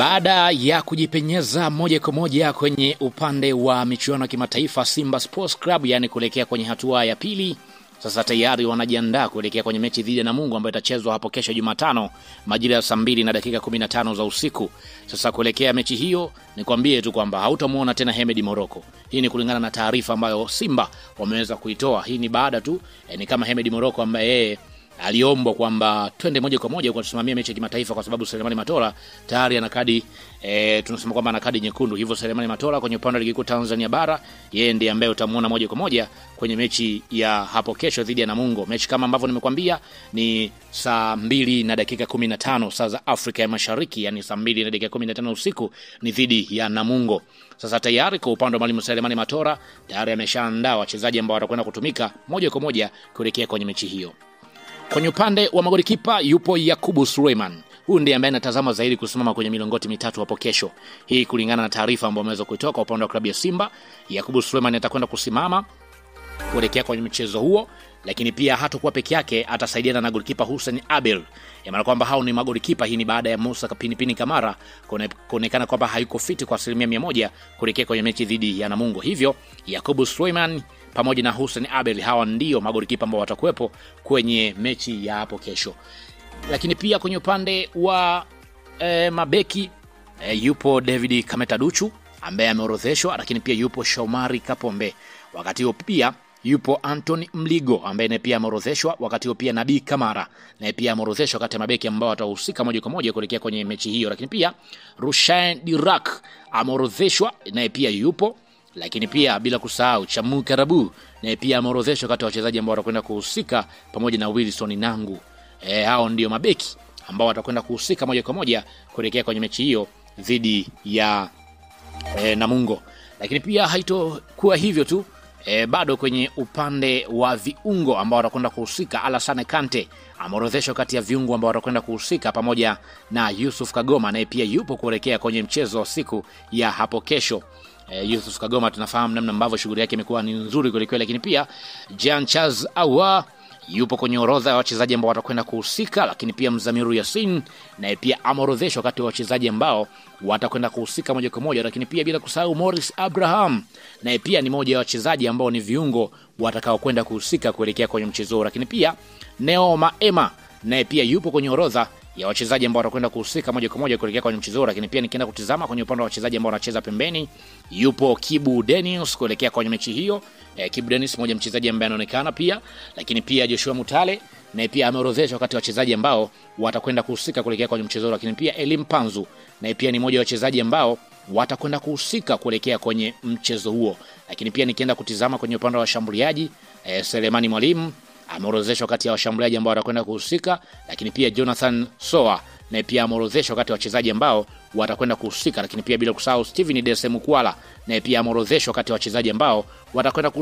Baada ya kujipenyeza moja kwa moja kwenye upande wa michuano ya kimataifa, Simba Sports Club yani kuelekea kwenye hatua ya pili, sasa tayari wanajiandaa kuelekea kwenye mechi dhidi ya Namungo ambayo itachezwa hapo kesho Jumatano majira ya saa 2:15 za usiku. Sasa kuelekea mechi hiyo, nikwambie tu kwamba hautamuona tena Hemed Morocco. Hii ni kulingana na taarifa ambayo Simba wameweza kuitoa. Hii ni baada tu ni kama Hemed Morocco ambaye yeye aliombwa kwamba twende moja kwa moja kwa kusimamia mechi ya kimataifa kwa sababu Selemani Matola tayari ana kadi tunasema kwamba ana kadi nyekundu. Hivyo Selemani Matola kwenye upande wa ligi kuu Tanzania bara, yeye ndiye ambaye utamuona moja kwa moja kwenye mechi ya hapo kesho dhidi ya Namungo. Mechi kama ambavyo nimekwambia ni saa 2:15 saa za Afrika ya Mashariki, yani saa 2:15 usiku ni dhidi ya Namungo. Sasa tayari kwa upande wa mwalimu Selemani Matola tayari ameshaandaa wachezaji ambao watakwenda kutumika moja kwa moja kuelekea kwenye mechi hiyo. Kwenye upande wa magolikipa yupo Yakubu Suleiman. Huyu ndiye ambaye anatazama zaidi kusimama kwenye milongoti mitatu hapo kesho. Hii kulingana na taarifa ambayo ameweza kuitoka upande wa klabu ya Simba. Yakubu Suleiman atakwenda kusimama kuelekea kwenye mchezo huo, lakini pia hatakuwa peke yake, atasaidiana na golikipa Hussein Abel. Maana kwamba hao ni magolikipa. Hii ni baada ya Musa Kapinipini Kamara kuonekana kwamba hayuko fiti kwa 100% kuelekea kwenye mechi dhidi ya Namungo. Hivyo Yakubu Suleiman pamoja na Hussein Abel, hawa ndio magolikipa ambao watakuwepo kwenye mechi ya hapo kesho. Lakini pia kwenye upande wa mabeki yupo David Kameta Duchu ambaye ameorodheshwa, lakini pia yupo Shomari Kapombe. Wakati huo pia yupo Anthony Mligo ambaye pia ameorodheshwa. Wakati huo pia Nabii Kamara na pia ameorodheshwa kati ya mabeki ambao watahusika moja kwa moja kuelekea kwenye mechi hiyo. Lakini pia Rushain Dirak ameorodheshwa na pia yupo. Lakini pia bila kusahau Chamu Karabu na pia ameorodheshwa kati ya wachezaji ambao watakwenda kuhusika pamoja na Wilson Nangu. Hao ndio mabeki ambao watakwenda kuhusika moja kwa moja kuelekea kwenye mechi hiyo dhidi ya Namungo. Lakini pia haitokuwa hivyo tu, bado kwenye upande wa viungo ambao watakwenda kuhusika, Alassane Kante ameorodheshwa kati ya viungo ambao watakwenda kuhusika pamoja na Yusuf Kagoma na pia yupo kuelekea kwenye mchezo wa siku ya hapo kesho. Yusuf Kagoma tunafahamu namna ambavyo shughuli yake imekuwa ni nzuri kuelekea, lakini pia Jean Charles Awa yupo kwenye orodha ya wachezaji ambao watakwenda kuhusika. Lakini pia Mzamiru Yasin na pia ameorodheshwa kati ya wachezaji ambao watakwenda kuhusika moja kwa moja. Lakini pia bila kusahau Morris Abraham na pia ni moja ya wachezaji ambao ni viungo watakao kwenda kuhusika kuelekea kwenye mchezo. Lakini pia Neo Maema na pia yupo kwenye orodha ya wachezaji ambao watakwenda kuhusika moja kwa moja kuelekea kwenye mchezo. Lakini pia nikienda kutizama kwenye upande wa wachezaji ambao wanacheza pembeni, yupo Kibu Dennis kuelekea kwenye mechi hiyo. Kibu Dennis mmoja mchezaji ambaye anaonekana pia. Lakini pia Joshua Mutale na pia ameorodheshwa wakati wachezaji ambao watakwenda kuhusika kuelekea kwenye mchezo. Lakini pia Elim Panzu na pia ni mmoja wa wachezaji ambao watakwenda kuhusika kuelekea kwenye mchezo huo. Lakini pia nikienda kutizama kwenye upande wa washambuliaji, Selemani Mwalimu ameorodheshwa kati ya washambuliaji ambao watakwenda kuhusika. Lakini pia Jonathan Soa na pia ameorodheshwa kati ya wachezaji ambao watakwenda kuhusika. Lakini pia bila kusahau Steven Desemukwala na pia ameorodheshwa kati ya wachezaji ambao watakwenda kuhusika.